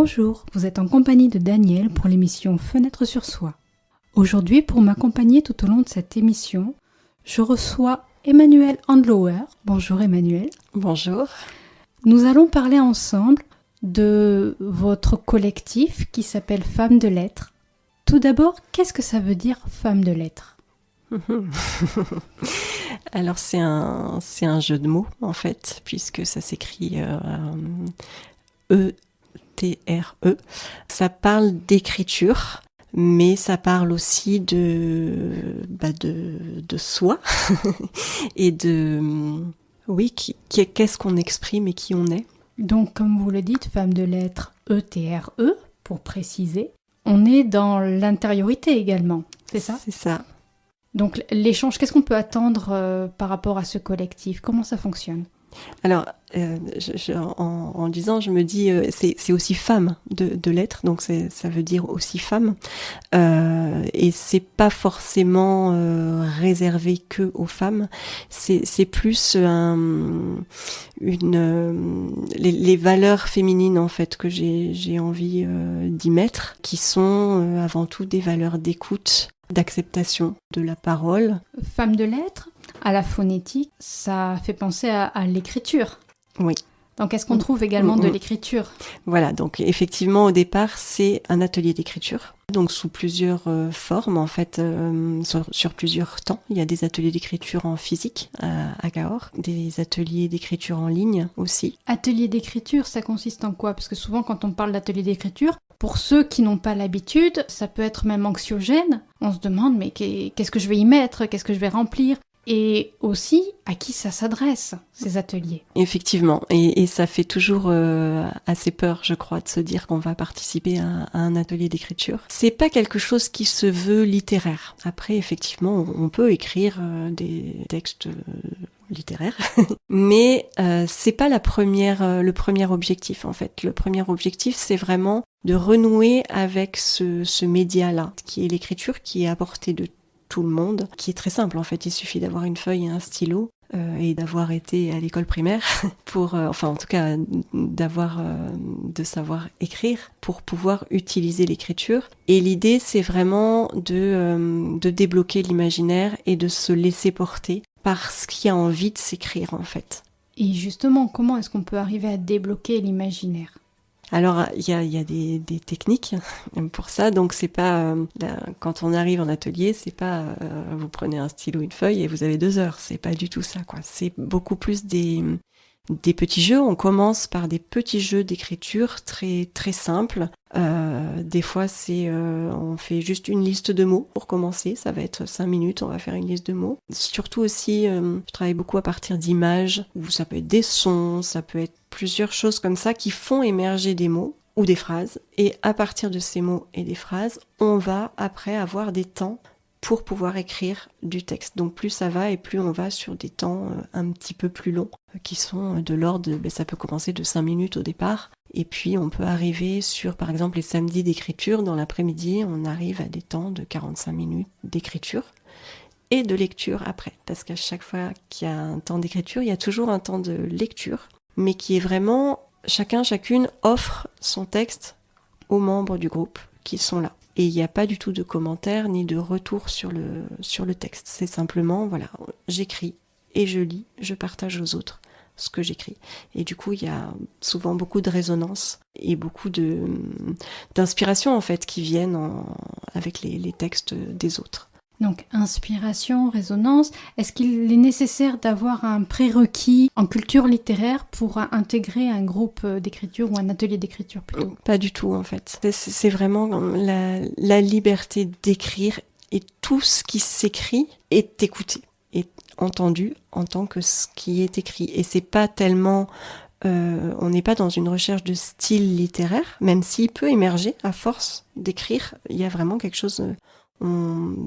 Bonjour, vous êtes en compagnie de Daniel pour l'émission Fenêtre sur soi. Aujourd'hui, pour m'accompagner tout au long de cette émission, je reçois Emmanuelle Handlower. Bonjour Emmanuelle. Bonjour. Nous allons parler ensemble de votre collectif qui s'appelle Femmes de Lettres. Tout d'abord, qu'est-ce que ça veut dire Femmes de Lettres ? Alors c'est un jeu de mots en fait, puisque ça s'écrit E-T-R-E. Ça parle d'écriture, mais ça parle aussi de soi et de qu'est-ce qu'on exprime et qui on est. Donc comme vous le dites, Femmes de Lettres, E-T-R-E, pour préciser, on est dans l'intériorité également, c'est ça ? C'est ça. Donc l'échange, qu'est-ce qu'on peut attendre par rapport à ce collectif ? Comment ça fonctionne ? Alors, en disant, je me dis, c'est aussi femme de lettres, donc ça veut dire aussi femme, et c'est pas forcément réservé que aux femmes. C'est plus les valeurs féminines en fait que j'ai envie d'y mettre, qui sont avant tout des valeurs d'écoute, d'acceptation de la parole. Femme de lettres, à la phonétique, ça fait penser à l'écriture. Oui. Donc est-ce qu'on trouve également de l'écriture ? Voilà, donc effectivement au départ c'est un atelier d'écriture, donc sous plusieurs formes en fait, sur plusieurs temps. Il y a des ateliers d'écriture en physique à Cahors, des ateliers d'écriture en ligne aussi. Atelier d'écriture, ça consiste en quoi ? Parce que souvent quand on parle d'atelier d'écriture, pour ceux qui n'ont pas l'habitude, ça peut être même anxiogène. On se demande mais qu'est-ce que je vais y mettre ? Qu'est-ce que je vais remplir ? Et aussi, à qui ça s'adresse, ces ateliers ? Effectivement, et ça fait toujours assez peur, je crois, de se dire qu'on va participer à un atelier d'écriture. C'est pas quelque chose qui se veut littéraire. Après, effectivement, on peut écrire des textes littéraires, mais c'est pas le premier objectif, en fait. Le premier objectif, c'est vraiment de renouer avec ce média-là, qui est l'écriture, qui est à portée de tout le monde, qui est très simple en fait. Il suffit d'avoir une feuille et un stylo et d'avoir été à l'école primaire pour, enfin en tout cas de savoir écrire pour pouvoir utiliser l'écriture. Et l'idée c'est vraiment de débloquer l'imaginaire et de se laisser porter par ce qui a envie de s'écrire en fait. Et justement, comment est-ce qu'on peut arriver à débloquer l'imaginaire ? Alors, il y a des techniques pour ça. Donc, c'est pas quand on arrive en atelier, c'est pas vous prenez un stylo, une feuille et vous avez 2 heures. C'est pas du tout ça, quoi. C'est beaucoup plus des petits jeux. On commence par des petits jeux d'écriture très très simples. Des fois, on fait juste une liste de mots pour commencer. Ça va être 5 minutes. On va faire une liste de mots. Surtout aussi, je travaille beaucoup à partir d'images, où ça peut être des sons, ça peut être plusieurs choses comme ça qui font émerger des mots ou des phrases. Et à partir de ces mots et des phrases, on va après avoir des temps pour pouvoir écrire du texte. Donc plus ça va et plus on va sur des temps un petit peu plus longs, qui sont de l'ordre, ça peut commencer de 5 minutes au départ, et puis on peut arriver sur, par exemple, les samedis d'écriture, dans l'après-midi, on arrive à des temps de 45 minutes d'écriture et de lecture après. Parce qu'à chaque fois qu'il y a un temps d'écriture, il y a toujours un temps de lecture, mais qui est vraiment, chacune offre son texte aux membres du groupe qui sont là. Et il n'y a pas du tout de commentaires ni de retour sur le texte. C'est simplement, voilà, j'écris et je lis, je partage aux autres ce que j'écris. Et du coup, il y a souvent beaucoup de résonance et beaucoup d'inspiration, en fait, qui viennent avec les textes des autres. Donc, inspiration, résonance. Est-ce qu'il est nécessaire d'avoir un prérequis en culture littéraire pour intégrer un groupe d'écriture ou un atelier d'écriture plutôt ? Pas du tout, en fait. C'est vraiment la liberté d'écrire, et tout ce qui s'écrit est écouté, est entendu en tant que ce qui est écrit. Et c'est pas tellement... on n'est pas dans une recherche de style littéraire, même s'il peut émerger à force d'écrire. Il y a vraiment quelque chose...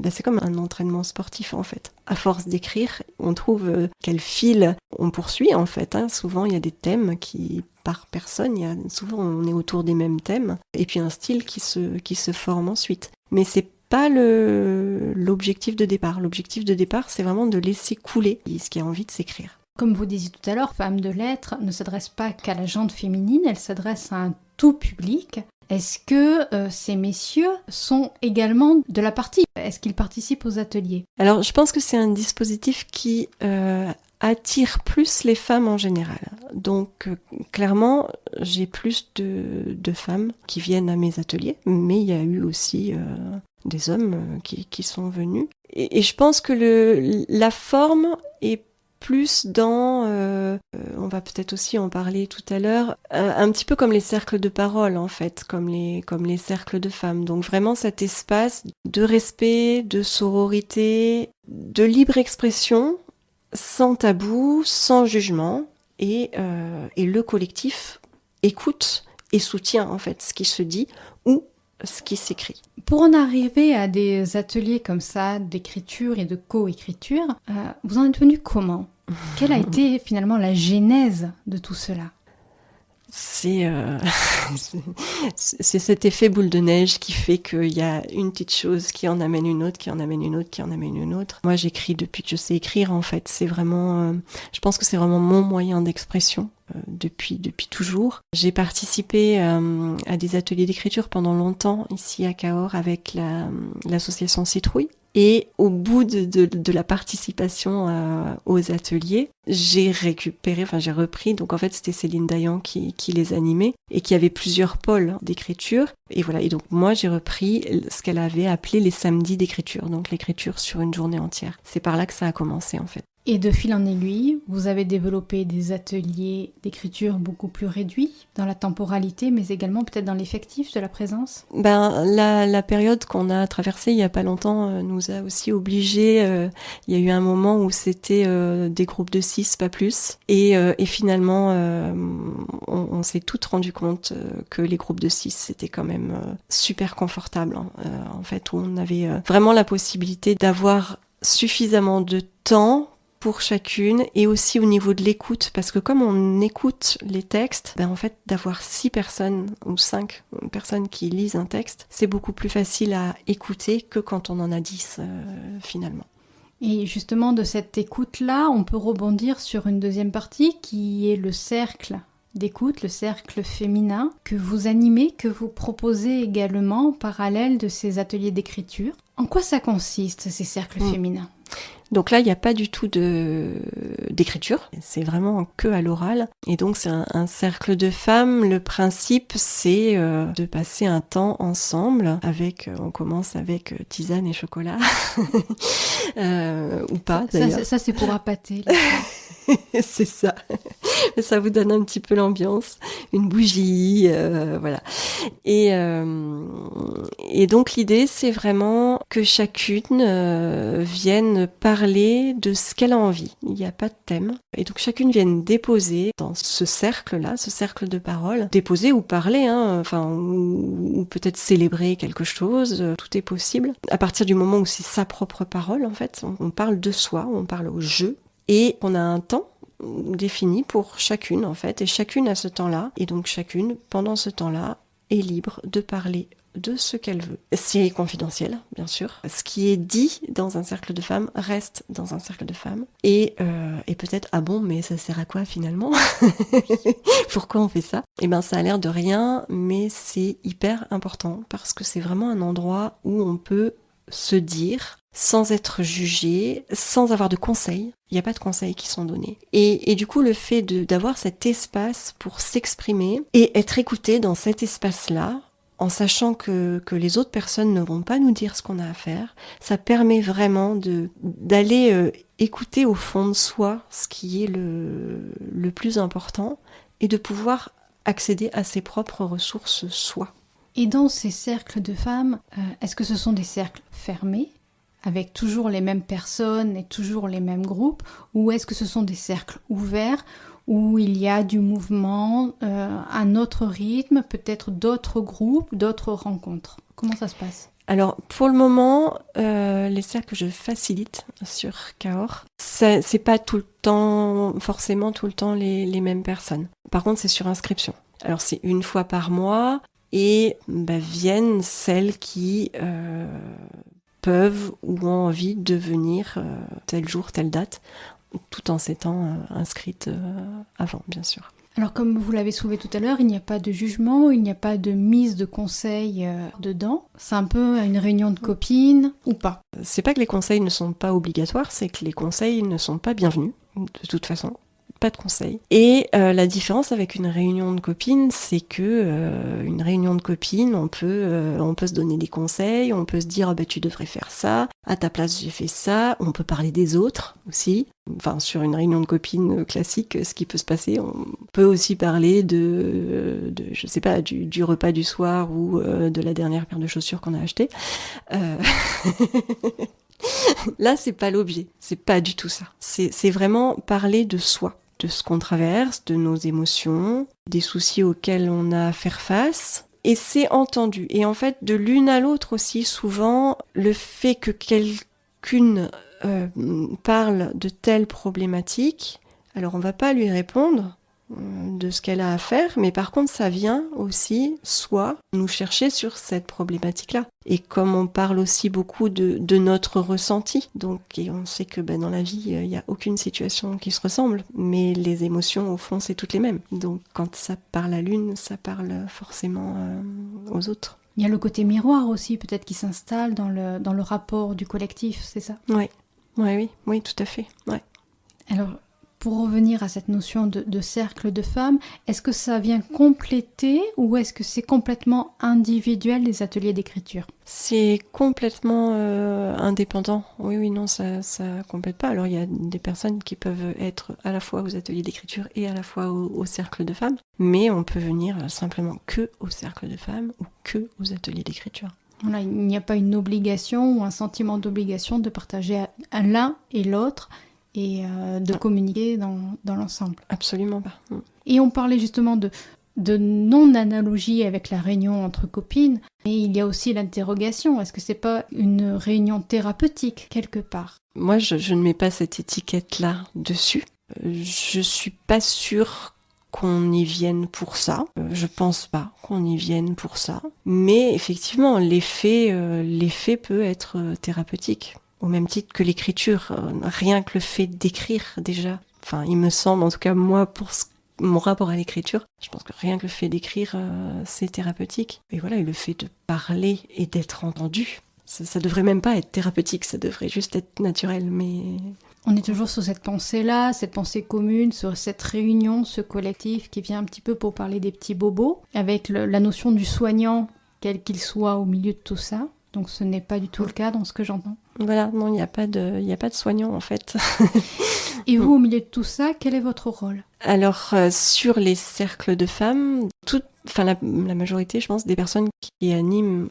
c'est comme un entraînement sportif en fait. À force d'écrire, on trouve quel fil on poursuit en fait. Souvent il y a des thèmes qui, par personne, souvent on est autour des mêmes thèmes, et puis un style qui se forme ensuite. Mais c'est pas l'objectif de départ. L'objectif de départ, c'est vraiment de laisser couler ce qui a envie de s'écrire. Comme vous disiez tout à l'heure, Femmes de Lettres ne s'adresse pas qu'à la gente féminine, elle s'adresse à tout public. Est-ce que ces messieurs sont également de la partie? Est-ce qu'ils participent aux ateliers? Alors, je pense que c'est un dispositif qui attire plus les femmes en général. Donc, clairement, j'ai plus de femmes qui viennent à mes ateliers, mais il y a eu aussi des hommes qui sont venus. Et je pense que la forme est plus dans, on va peut-être aussi en parler tout à l'heure, un petit peu comme les cercles de parole en fait, comme les cercles de femmes. Donc vraiment cet espace de respect, de sororité, de libre expression, sans tabou, sans jugement, et le collectif écoute et soutient en fait ce qui se dit ou ce qui s'écrit. Pour en arriver à des ateliers comme ça, d'écriture et de coécriture, vous en êtes venu comment? Quelle a été finalement la genèse de tout cela? C'est cet effet boule de neige qui fait qu'il y a une petite chose qui en amène une autre, qui en amène une autre, qui en amène une autre. Moi, j'écris depuis que je sais écrire, en fait. C'est vraiment, je pense que c'est vraiment mon moyen d'expression depuis toujours. J'ai participé à des ateliers d'écriture pendant longtemps ici à Cahors avec l'association Citrouille. Et au bout de la participation aux ateliers, j'ai repris, donc en fait c'était Céline Dayan qui les animait et qui avait plusieurs pôles d'écriture. Et voilà, et donc moi j'ai repris ce qu'elle avait appelé les samedis d'écriture, donc l'écriture sur une journée entière. C'est par là que ça a commencé en fait. Et de fil en aiguille, vous avez développé des ateliers d'écriture beaucoup plus réduits dans la temporalité, mais également peut-être dans l'effectif de la présence? La période qu'on a traversée il y a pas longtemps nous a aussi obligés. Il y a eu un moment où c'était des groupes de 6, pas plus. Et finalement, on s'est toutes rendu compte que les groupes de 6, c'était quand même super confortable. En fait, où on avait vraiment la possibilité d'avoir suffisamment de temps pour chacune, et aussi au niveau de l'écoute, parce que comme on écoute les textes, en fait, d'avoir 6 personnes ou 5 personnes qui lisent un texte, c'est beaucoup plus facile à écouter que quand on en a 10 finalement. Et justement, de cette écoute-là, on peut rebondir sur une deuxième partie qui est le cercle d'écoute, le cercle féminin, que vous animez, que vous proposez également en parallèle de ces ateliers d'écriture. En quoi ça consiste, ces cercles féminins ? Donc là, il n'y a pas du tout d'écriture, c'est vraiment que à l'oral. Et donc c'est un cercle de femmes. Le principe, c'est de passer un temps ensemble on commence avec tisane et chocolat, ou pas d'ailleurs. Ça c'est pour appâter. C'est ça. Ça vous donne un petit peu l'ambiance, une bougie, voilà. Et donc l'idée, c'est vraiment que chacune vienne parler de ce qu'elle a envie. Il n'y a pas de thème. Et donc chacune vienne déposer dans ce cercle-là, ce cercle de parole, déposer ou parler, ou peut-être célébrer quelque chose, tout est possible. À partir du moment où c'est sa propre parole, en fait, on parle de soi, on parle au jeu. Et on a un temps défini pour chacune, en fait, et chacune a ce temps-là. Et donc chacune, pendant ce temps-là, est libre de parler de ce qu'elle veut. C'est confidentiel, bien sûr. Ce qui est dit dans un cercle de femmes reste dans un cercle de femmes. Et peut-être, ah bon, mais ça sert à quoi finalement ? Pourquoi on fait ça ? Ça a l'air de rien, mais c'est hyper important parce que c'est vraiment un endroit où on peut se dire sans être jugé, sans avoir de conseils. Il n'y a pas de conseils qui sont donnés. Et du coup, le fait d'avoir cet espace pour s'exprimer et être écouté dans cet espace-là, en sachant que les autres personnes ne vont pas nous dire ce qu'on a à faire, ça permet vraiment d'aller écouter au fond de soi ce qui est le plus important et de pouvoir accéder à ses propres ressources soi. Et dans ces cercles de femmes, est-ce que ce sont des cercles fermés, avec toujours les mêmes personnes et toujours les mêmes groupes, ou est-ce que ce sont des cercles ouverts où il y a du mouvement, un autre rythme, peut-être d'autres groupes, d'autres rencontres? Comment ça se passe ? Alors, pour le moment, les cercles que je facilite sur Cahors, c'est pas forcément tout le temps les mêmes personnes. Par contre, c'est sur inscription. Alors, c'est une fois par mois et viennent celles qui peuvent ou ont envie de venir tel jour, telle date, tout en s'étant inscrites avant, bien sûr. Alors comme vous l'avez soulevé tout à l'heure, il n'y a pas de jugement, il n'y a pas de mise de conseil dedans. C'est un peu une réunion de copines ou pas. C'est pas que les conseils ne sont pas obligatoires, c'est que les conseils ne sont pas bienvenus, de toute façon. Pas de conseils. Et la différence avec une réunion de copines, c'est que une réunion de copines, on peut se donner des conseils, on peut se dire tu devrais faire ça, à ta place j'ai fait ça, on peut parler des autres aussi. Enfin, sur une réunion de copines classique, ce qui peut se passer, on peut aussi parler de je sais pas, du repas du soir ou de la dernière paire de chaussures qu'on a achetée. Là, c'est pas l'objet, c'est pas du tout ça. C'est vraiment parler de soi, de ce qu'on traverse, de nos émotions, des soucis auxquels on a à faire face. Et c'est entendu. Et en fait, de l'une à l'autre aussi, souvent, le fait que quelqu'une parle de telle problématique, alors on va pas lui répondre de ce qu'elle a à faire, mais par contre ça vient aussi, soit nous chercher sur cette problématique-là. Et comme on parle aussi beaucoup de notre ressenti, donc et on sait que dans la vie, il n'y a aucune situation qui se ressemble, mais les émotions, au fond, c'est toutes les mêmes. Donc quand ça parle à l'une, ça parle forcément aux autres. Il y a le côté miroir aussi, peut-être, qui s'installe dans le rapport du collectif, c'est ça ? Oui, tout à fait. Ouais. Alors, pour revenir à cette notion de cercle de femmes, est-ce que ça vient compléter ou est-ce que c'est complètement individuel les ateliers d'écriture ? C'est complètement indépendant. Oui, non, ça complète pas. Alors il y a des personnes qui peuvent être à la fois aux ateliers d'écriture et à la fois au cercle de femmes, mais on peut venir simplement que au cercle de femmes ou que aux ateliers d'écriture. Voilà, il n'y a pas une obligation ou un sentiment d'obligation de partager à l'un et l'autre et de communiquer dans l'ensemble. Absolument pas. Et on parlait justement de non-analogie avec la réunion entre copines, mais il y a aussi l'interrogation. Est-ce que c'est pas une réunion thérapeutique quelque part ? Moi, je ne mets pas cette étiquette-là dessus. Je suis pas sûre qu'on y vienne pour ça. Je pense pas qu'on y vienne pour ça. Mais effectivement, l'effet peut être thérapeutique. Au même titre que l'écriture, rien que le fait d'écrire déjà. Enfin, il me semble, en tout cas moi, pour mon rapport à l'écriture, je pense que rien que le fait d'écrire, c'est thérapeutique. Et voilà, et le fait de parler et d'être entendu, ça devrait même pas être thérapeutique, ça devrait juste être naturel, mais... On est toujours sur cette pensée-là, cette pensée commune, sur cette réunion, ce collectif qui vient un petit peu pour parler des petits bobos, avec la notion du soignant, quel qu'il soit au milieu de tout ça. Donc ce n'est pas du tout le cas dans ce que j'entends. Voilà, non, il n'y a pas de soignant en fait. Et vous, au milieu de tout ça, quel est votre rôle ? Alors, sur les cercles de femmes, la majorité, je pense, des personnes qui animent,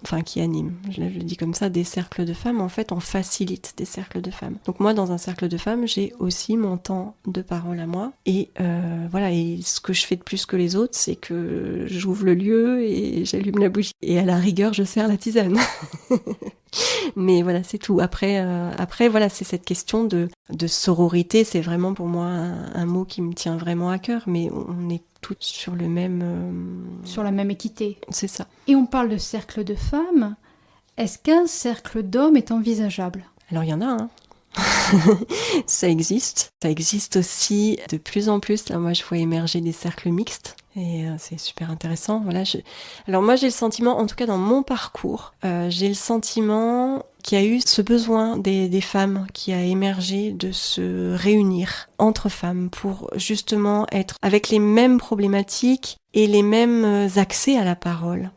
je le dis comme ça, des cercles de femmes, en fait, on facilite des cercles de femmes. Donc moi, dans un cercle de femmes, j'ai aussi mon temps de parole à moi. Et et ce que je fais de plus que les autres, c'est que j'ouvre le lieu et j'allume la bougie. Et à la rigueur, je sers la tisane. Mais voilà, c'est tout. Après, voilà, c'est cette question de sororité, c'est vraiment pour moi un mot qui me tient vraiment à cœur, mais on est toutes sur le même... Sur la même équité. C'est ça. Et on parle de cercle de femmes. Est-ce qu'un cercle d'hommes est envisageable ? Alors, il y en a, hein. Ça existe. Ça existe aussi de plus en plus. Là, moi, je vois émerger des cercles mixtes. Et c'est super intéressant. Voilà, alors moi, j'ai le sentiment, en tout cas dans mon parcours, j'ai le sentiment qu'il y a eu ce besoin des femmes qui a émergé de se réunir entre femmes pour justement être avec les mêmes problématiques et les mêmes accès à la parole.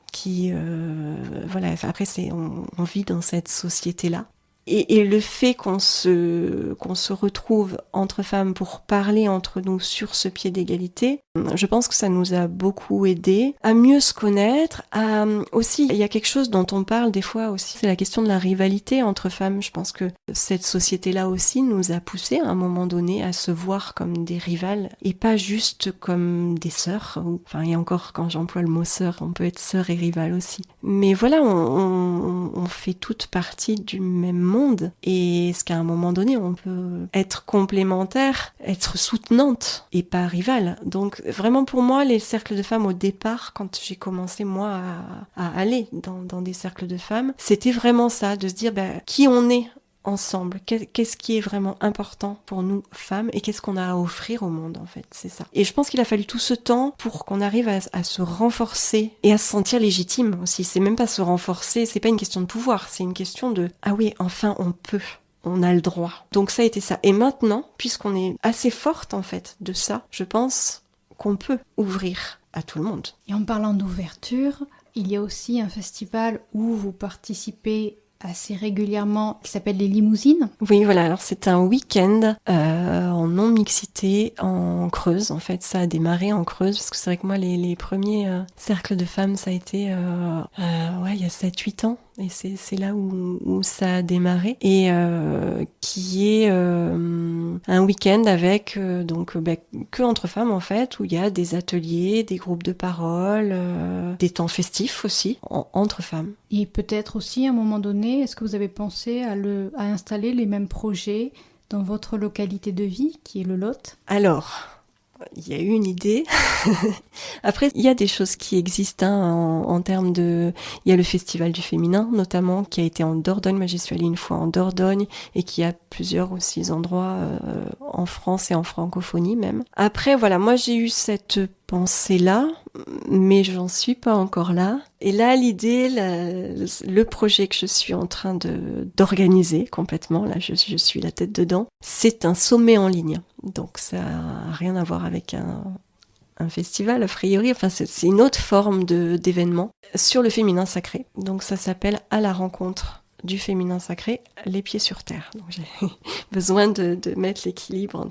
Après, on vit dans cette société-là. Et le fait qu'on se retrouve entre femmes pour parler entre nous sur ce pied d'égalité, je pense que ça nous a beaucoup aidé à mieux se connaître. Aussi, il y a quelque chose dont on parle des fois aussi, c'est la question de la rivalité entre femmes. Je pense que cette société-là aussi nous a poussé à un moment donné à se voir comme des rivales et pas juste comme des sœurs. Et encore, quand j'emploie le mot sœur, on peut être sœur et rivale aussi. Mais voilà, on fait toutes partie du même monde. Et ce qu'à un moment donné, on peut être complémentaire, être soutenante et pas rivale. Donc vraiment pour moi, les cercles de femmes au départ, quand j'ai commencé moi à aller dans des cercles de femmes, c'était vraiment ça, de se dire qui on est ensemble, qu'est-ce qui est vraiment important pour nous femmes et qu'est-ce qu'on a à offrir au monde en fait, c'est ça. Et je pense qu'il a fallu tout ce temps pour qu'on arrive à se renforcer et à se sentir légitime aussi. C'est même pas se renforcer, c'est pas une question de pouvoir, c'est une question de ah oui, enfin on peut. On a le droit. Donc ça a été ça. Et maintenant, puisqu'on est assez forte en fait de ça, je pense qu'on peut ouvrir à tout le monde. Et en parlant d'ouverture, il y a aussi un festival où vous participez assez régulièrement qui s'appelle les Limousines. Oui, voilà. Alors c'est un week-end en non-mixité en Creuse. En fait, ça a démarré en Creuse parce que c'est vrai que moi, les premiers cercles de femmes, ça a été il y a 7-8 ans. Et c'est là où ça a démarré. Et qui est un week-end avec que entre femmes en fait, où il y a des ateliers, des groupes de parole, des temps festifs aussi entre femmes. Et peut-être aussi à un moment donné, est-ce que vous avez pensé à installer les mêmes projets dans votre localité de vie, qui est le Lot ? Alors, il y a eu une idée. Après, il y a des choses qui existent en termes de... Il y a le Festival du féminin, notamment, qui a été en Dordogne. Moi, j'y suis allée une fois en Dordogne et qui a plusieurs aussi endroits en France et en francophonie même. Après, voilà, moi, j'ai eu cette pensée-là, mais j'en suis pas encore là. Et là, l'idée, le projet que je suis en train d'organiser complètement, là, je suis la tête dedans, c'est un sommet en ligne. Donc, ça n'a rien à voir avec un festival, a priori. Enfin, c'est une autre forme d'événement sur le féminin sacré. Donc, ça s'appelle « À la rencontre du féminin sacré, les pieds sur terre ». Donc, j'ai besoin de mettre l'équilibre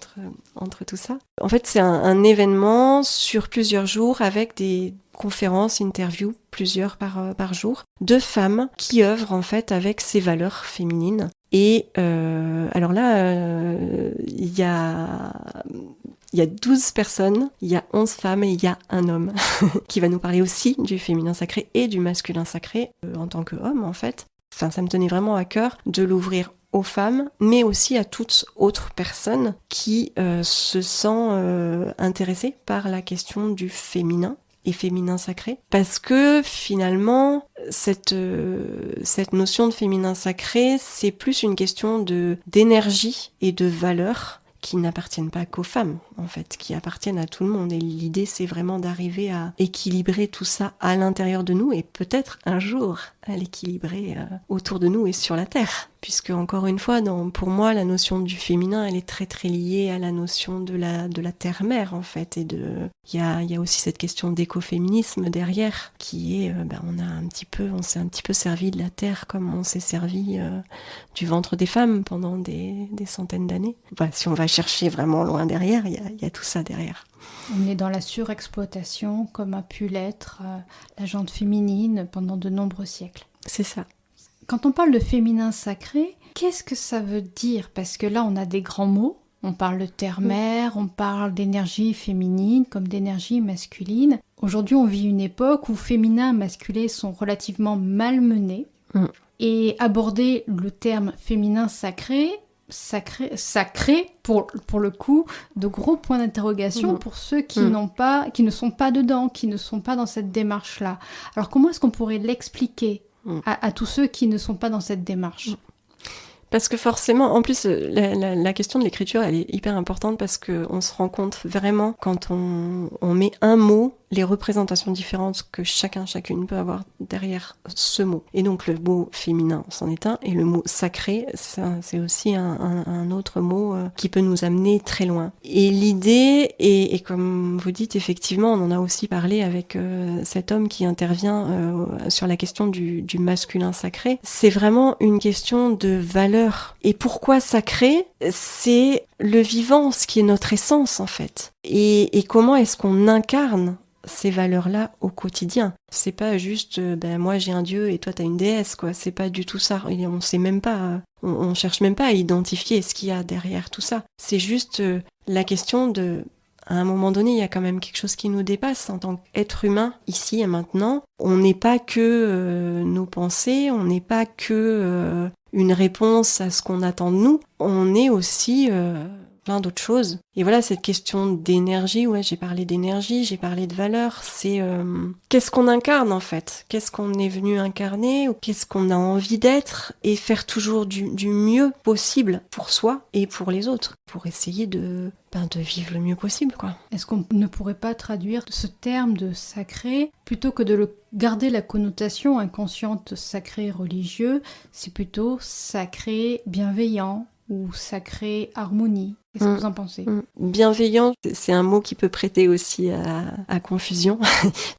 entre tout ça. En fait, c'est un événement sur plusieurs jours avec des conférences, interviews, plusieurs par jour, de femmes qui œuvrent en fait avec ces valeurs féminines. Et alors là, il y a 12 personnes, il y a 11 femmes et il y a un homme qui va nous parler aussi du féminin sacré et du masculin sacré en tant qu'homme en fait. Enfin, ça me tenait vraiment à cœur de l'ouvrir aux femmes, mais aussi à toute autre personne qui se sent intéressée par la question du féminin et féminin sacré. Parce que finalement, cette notion de féminin sacré, c'est plus une question d'énergie et de valeur qui n'appartiennent pas qu'aux femmes, en fait, qui appartiennent à tout le monde. Et l'idée, c'est vraiment d'arriver à équilibrer tout ça à l'intérieur de nous et peut-être un jour à l'équilibrer autour de nous et sur la Terre. Puisque, encore une fois, pour moi, la notion du féminin, elle est très très liée à la notion de la terre-mère, en fait. Et il y a aussi cette question d'écoféminisme derrière, qui est, on s'est un petit peu servi de la terre comme on s'est servi du ventre des femmes pendant des centaines d'années. Voilà, si on va chercher vraiment loin derrière, il y a tout ça derrière. On est dans la surexploitation, comme a pu l'être la jante féminine pendant de nombreux siècles. C'est ça. Quand on parle de féminin sacré, qu'est-ce que ça veut dire ? Parce que là, on a des grands mots. On parle de terre-mère, on parle d'énergie féminine comme d'énergie masculine. Aujourd'hui, on vit une époque où féminin et masculin sont relativement malmenés. Et aborder le terme féminin sacré pour le coup de gros points d'interrogation pour ceux qui ne sont pas dedans, qui ne sont pas dans cette démarche-là. Alors comment est-ce qu'on pourrait l'expliquer à tous ceux qui ne sont pas dans cette démarche ? Parce que forcément, en plus, la question de l'écriture, elle est hyper importante parce qu'on se rend compte vraiment quand on met un mot, les représentations différentes que chacune peut avoir derrière ce mot. Et donc le mot féminin, c'en est un, et le mot sacré, c'est aussi un autre mot qui peut nous amener très loin. Et l'idée, et comme vous dites, effectivement, on en a aussi parlé avec cet homme qui intervient sur la question du masculin sacré, c'est vraiment une question de valeur. Et pourquoi sacré ? C'est le vivant, ce qui est notre essence en fait. Et comment est-ce qu'on incarne ces valeurs-là au quotidien. C'est pas juste moi j'ai un dieu et toi t'as une déesse, quoi. C'est pas du tout ça. On sait même pas, on cherche même pas à identifier ce qu'il y a derrière tout ça. C'est juste la question à un moment donné, il y a quand même quelque chose qui nous dépasse en tant qu'être humain, ici et maintenant. On n'est pas que nos pensées, on n'est pas que une réponse à ce qu'on attend de nous. On est aussi plein d'autres choses. Et voilà, cette question d'énergie, ouais, j'ai parlé d'énergie, j'ai parlé de valeur, c'est qu'est-ce qu'on incarne en fait? Qu'est-ce qu'on est venu incarner ou qu'est-ce qu'on a envie d'être et faire toujours du mieux possible pour soi et pour les autres, pour essayer de vivre le mieux possible, quoi. Est-ce qu'on ne pourrait pas traduire ce terme de sacré, plutôt que de le garder la connotation inconsciente sacré religieux, c'est plutôt sacré bienveillant ou sacré harmonie? Qu'est-ce que vous en pensez? Bienveillant, c'est un mot qui peut prêter aussi à confusion.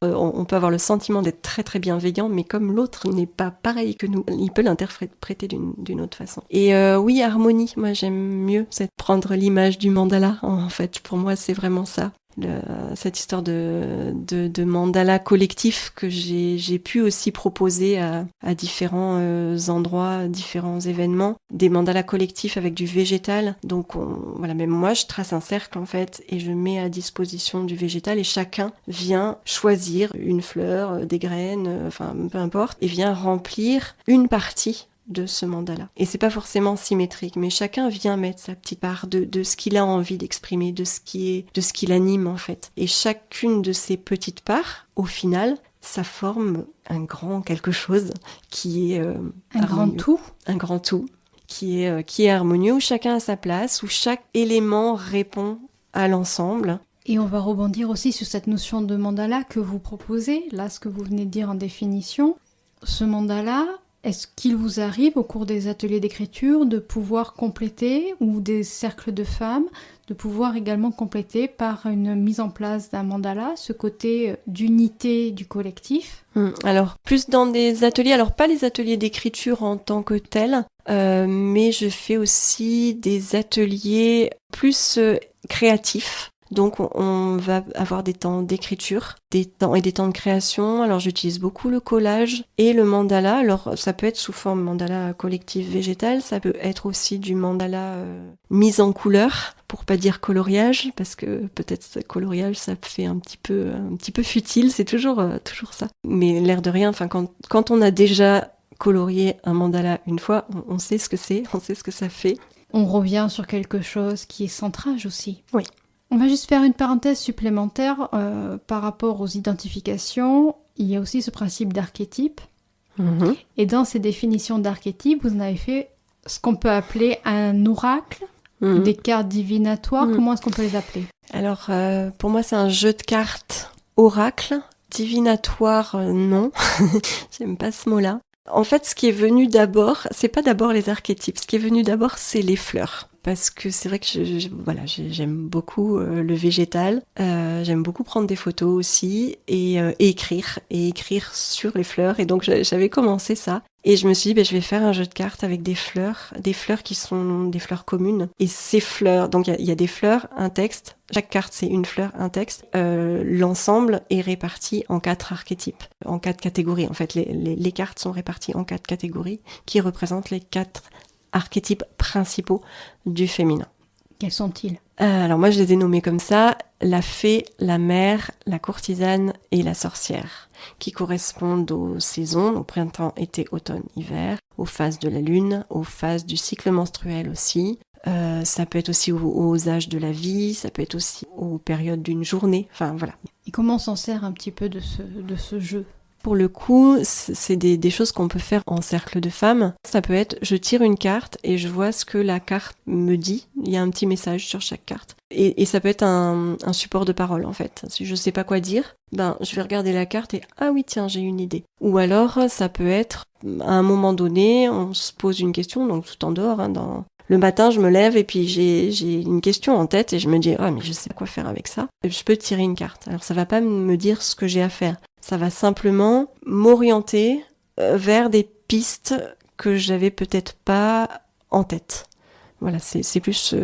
On peut avoir le sentiment d'être très très bienveillant, mais comme l'autre n'est pas pareil que nous, il peut l'interpréter d'une autre façon. Et oui, harmonie, moi j'aime mieux, c'est prendre l'image du mandala, en fait. Pour moi, c'est vraiment ça. Cette histoire de mandala collectif que j'ai pu aussi proposer à différents endroits, différents événements, des mandalas collectifs avec du végétal. Donc voilà, même moi je trace un cercle en fait et je mets à disposition du végétal et chacun vient choisir une fleur, des graines, enfin peu importe, et vient remplir une partie de ce mandala. Et c'est pas forcément symétrique, mais chacun vient mettre sa petite part de ce qu'il a envie d'exprimer, de ce qui l'anime en fait. Et chacune de ces petites parts, au final, ça forme un grand quelque chose qui est un grand tout. Un grand tout qui est harmonieux, où chacun a sa place, où chaque élément répond à l'ensemble. Et on va rebondir aussi sur cette notion de mandala que vous proposez, là ce que vous venez de dire en définition. Ce mandala, est-ce qu'il vous arrive au cours des ateliers d'écriture de pouvoir compléter, ou des cercles de femmes, de pouvoir également compléter par une mise en place d'un mandala, ce côté d'unité du collectif? Alors, plus dans des ateliers, alors pas les ateliers d'écriture en tant que tels, mais je fais aussi des ateliers plus créatifs. Donc on va avoir des temps d'écriture, des temps de création. Alors j'utilise beaucoup le collage et le mandala. Alors ça peut être sous forme mandala collectif végétal, ça peut être aussi du mandala mise en couleur, pour pas dire coloriage, parce que peut-être ce coloriage ça fait un petit peu futile, c'est toujours ça. Mais l'air de rien, enfin quand on a déjà colorié un mandala une fois, on sait ce que c'est, on sait ce que ça fait. On revient sur quelque chose qui est centrage aussi. Oui. On va juste faire une parenthèse supplémentaire par rapport aux identifications. Il y a aussi ce principe d'archétype. Et dans ces définitions d'archétype, vous en avez fait ce qu'on peut appeler un oracle, des cartes divinatoires. Comment est-ce qu'on peut les appeler? Alors, pour moi, c'est un jeu de cartes oracle. Divinatoire, non. J'aime pas ce mot-là. En fait, ce qui est venu d'abord, c'est pas d'abord les archétypes. Ce qui est venu d'abord, c'est les fleurs. Parce que c'est vrai que j'aime beaucoup le végétal. J'aime beaucoup prendre des photos aussi et écrire sur les fleurs. Et donc j'avais commencé ça. Et je me suis dit, je vais faire un jeu de cartes avec des fleurs qui sont des fleurs communes. Et ces fleurs, donc il y a des fleurs, un texte. Chaque carte, c'est une fleur, un texte. L'ensemble est réparti en 4 archétypes, en 4 catégories. En fait, les cartes sont réparties en 4 catégories qui représentent les 4 archétypes principaux du féminin. Quels sont-ils? Alors moi je les ai nommés comme ça, la fée, la mère, la courtisane et la sorcière, qui correspondent aux saisons, au printemps, été, automne, hiver, aux phases de la lune, aux phases du cycle menstruel aussi. Ça peut être aussi aux âges de la vie, ça peut être aussi aux périodes d'une journée, enfin voilà. Et comment on s'en sert un petit peu de ce jeu? Pour le coup, c'est des choses qu'on peut faire en cercle de femmes. Ça peut être, je tire une carte et je vois ce que la carte me dit. Il y a un petit message sur chaque carte. Et ça peut être un support de parole, en fait. Si je sais pas quoi dire, je vais regarder la carte et ah oui, tiens, j'ai une idée. Ou alors, ça peut être, à un moment donné, on se pose une question, donc tout en dehors, le matin, je me lève et puis j'ai une question en tête et je me dis, mais je sais pas quoi faire avec ça. Je peux tirer une carte. Alors, ça va pas me dire ce que j'ai à faire. Ça va simplement m'orienter vers des pistes que j'avais peut-être pas en tête. Voilà, c'est plus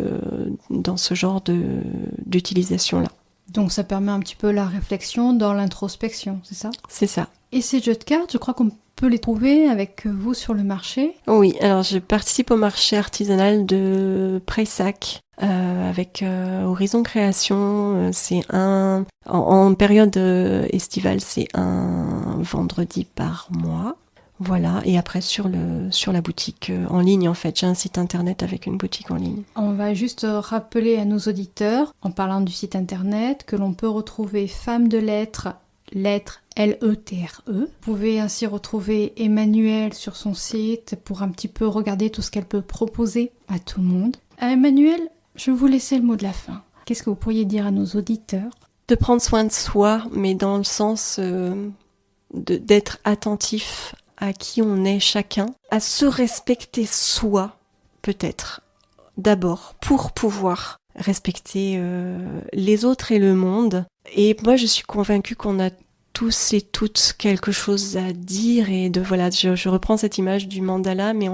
dans ce genre d'utilisation-là. Donc ça permet un petit peu la réflexion dans l'introspection, c'est ça? C'est ça. Et ces jeux de cartes, je crois qu'on peut les trouver avec vous sur le marché? Oui, alors je participe au marché artisanal de Prayssac. Avec Horizon Création, c'est en période estivale, c'est un vendredi par mois. Voilà, et après sur la boutique en ligne, en fait, j'ai un site internet avec une boutique en ligne. On va juste rappeler à nos auditeurs, en parlant du site internet, que l'on peut retrouver Femme de Lettres, lettres L-E-T-R-E. Vous pouvez ainsi retrouver Emmanuelle sur son site pour un petit peu regarder tout ce qu'elle peut proposer à tout le monde. Emmanuelle, je vais vous laisser le mot de la fin. Qu'est-ce que vous pourriez dire à nos auditeurs ? De prendre soin de soi, mais dans le sens d'être attentif à qui on est chacun, à se respecter soi, peut-être, d'abord, pour pouvoir respecter les autres et le monde. Et moi, je suis convaincue qu'on a tous et toutes quelque chose à dire, et voilà, je reprends cette image du mandala, mais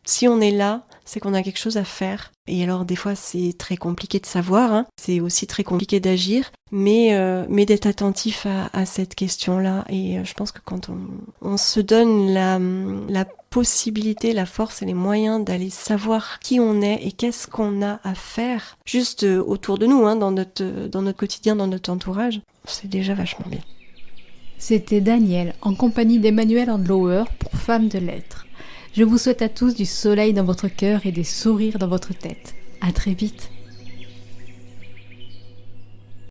si on est là, c'est qu'on a quelque chose à faire. Et alors, des fois, c'est très compliqué de savoir, hein. C'est aussi très compliqué d'agir, mais d'être attentif à cette question-là. Et je pense que quand on se donne la possibilité, la force et les moyens d'aller savoir qui on est et qu'est-ce qu'on a à faire, juste autour de nous, hein, dans notre quotidien, dans notre entourage, c'est déjà vachement bien. C'était Danielle, en compagnie d'Emmanuelle Andlauer pour Femme de Lettres. Je vous souhaite à tous du soleil dans votre cœur et des sourires dans votre tête. À très vite.